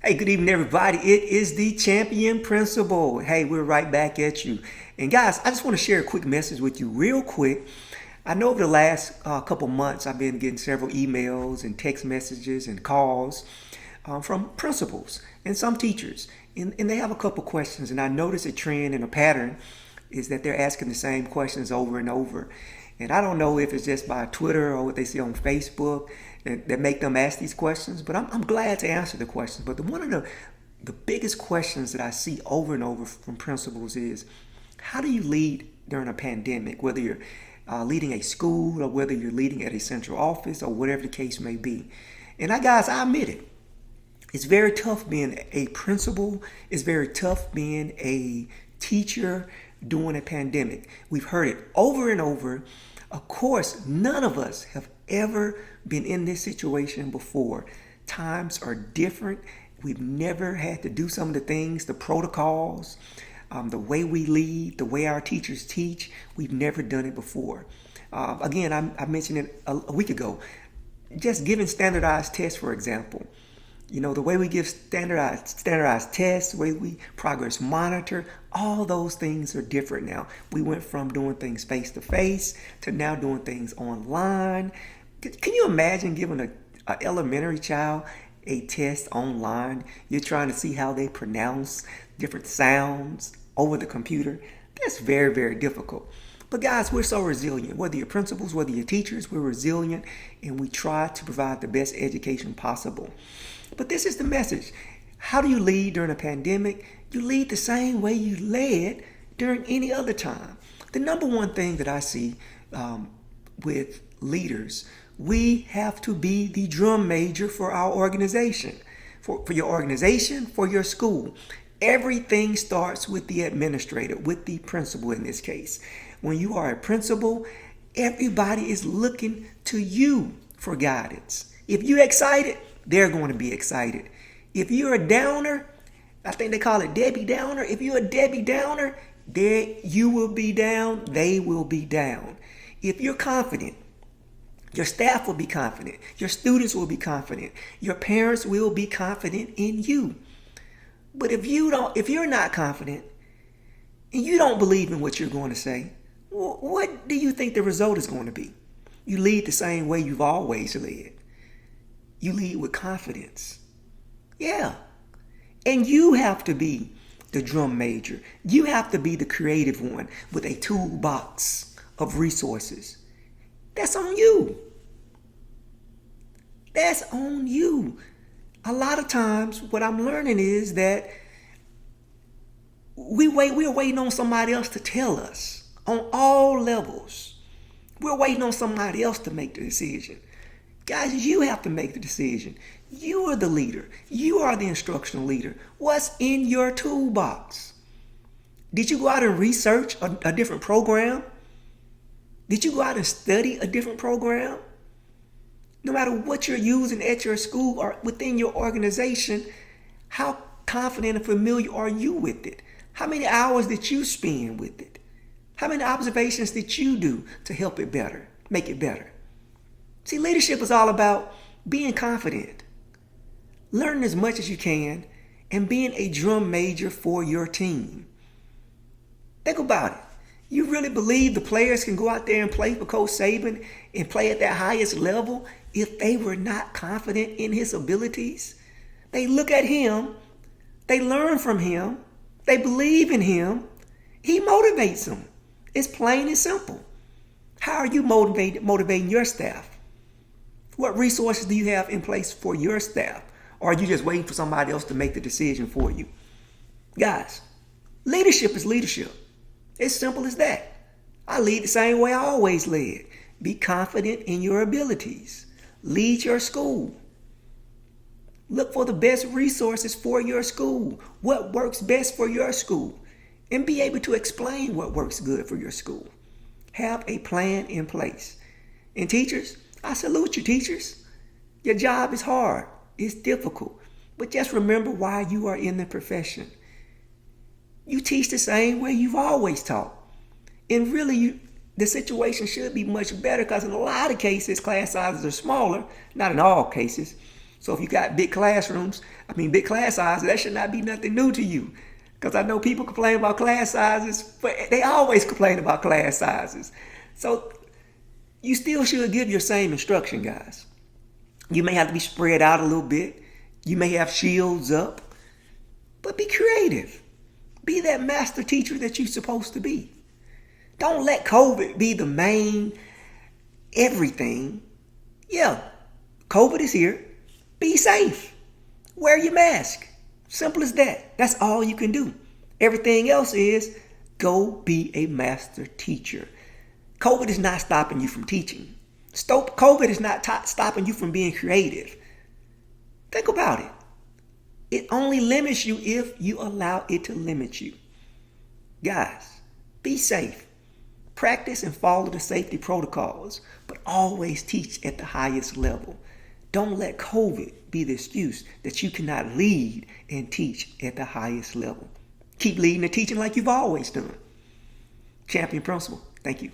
Hey, good evening, everybody. It is the Champion Principal. Hey, we're right back at you. And guys, I just want to share a quick message with you real quick. I know over the last couple months, I've been getting several emails and text messages and calls from principals and some teachers. And they have a couple questions. And I notice a trend and a pattern is that they're asking the same questions over and over. And I don't know if it's just by Twitter or what they see on Facebook that make them ask these questions, but I'm glad to answer the questions. But one of the biggest questions that I see over and over from principals is, how do you lead during a pandemic, whether you're leading a school or whether you're leading at a central office or whatever the case may be? And I admit it. It's very tough being a principal. It's very tough being a teacher during a pandemic. We've heard it over and over. Of course, none of us have ever been in this situation before. Times are different. We've never had to do some of the things, the protocols, the way we lead, the way our teachers teach. We've never done it before. Again, I mentioned it a week ago. Just giving standardized tests, for example. You know, the way we give standardized tests, the way we progress monitor, all those things are different now. We went from doing things face to face to now doing things online. Can you imagine giving an elementary child a test online? You're trying to see how they pronounce different sounds over the computer. That's very, very difficult. But guys, we're so resilient. Whether you're principals, whether you're teachers, we're resilient and we try to provide the best education possible. But this is the message. How do you lead during a pandemic? You lead the same way you led during any other time. The number one thing that I see with leaders, we have to be the drum major for our organization, for your organization, for your school. Everything starts with the administrator, with the principal in this case. When you are a principal, everybody is looking to you for guidance. If you're excited, they're going to be excited. If you're a downer, I think they call it Debbie Downer. If you're a Debbie Downer, you will be down, they will be down. If you're confident, your staff will be confident. Your students will be confident. Your parents will be confident in you. But if you're not confident and you don't believe in what you're going to say, what do you think the result is going to be? You lead the same way you've always led. You lead with confidence. Yeah. And you have to be the drum major. You have to be the creative one with a toolbox of resources. That's on you. That's on you. A lot of times what I'm learning is that we're waiting on somebody else to tell us on all levels. We're waiting on somebody else to make the decision. Guys, you have to make the decision. You are the leader. You are the instructional leader. What's in your toolbox? Did you go out and research a different program? Did you go out and study a different program? No matter what you're using at your school or within your organization, how confident and familiar are you with it? How many hours did you spend with it? How many observations did you do to help it better, make it better? See, leadership is all about being confident, learning as much as you can, and being a drum major for your team. Think about it. You really believe the players can go out there and play for Coach Saban and play at their highest level if they were not confident in his abilities? They look at him, they learn from him, they believe in him, he motivates them. It's plain and simple. How are you motivating your staff? What resources do you have in place for your staff? Or are you just waiting for somebody else to make the decision for you? Guys, leadership is leadership. It's simple as that. I lead the same way I always led. Be confident in your abilities. Lead your school. Look for the best resources for your school. What works best for your school? And be able to explain what works good for your school. Have a plan in place. And teachers, I salute you, teachers. Your job is hard. It's difficult. But just remember why you are in the profession. You teach the same way you've always taught. And really, the situation should be much better because in a lot of cases, class sizes are smaller. Not in all cases. So if you got big classrooms, big class sizes, that should not be nothing new to you. Because I know people complain about class sizes, but they always complain about class sizes. So you still should give your same instruction, guys. You may have to be spread out a little bit. You may have shields up, but be creative. Be that master teacher that you're supposed to be. Don't let COVID be the main everything. Yeah, COVID is here. Be safe. Wear your mask. Simple as that. That's all you can do. Everything else is go be a master teacher. COVID is not stopping you from teaching. COVID is not stopping you from being creative. Think about it. It only limits you if you allow it to limit you. Guys, be safe. Practice and follow the safety protocols, but always teach at the highest level. Don't let COVID be the excuse that you cannot lead and teach at the highest level. Keep leading and teaching like you've always done. Champion Principal, thank you.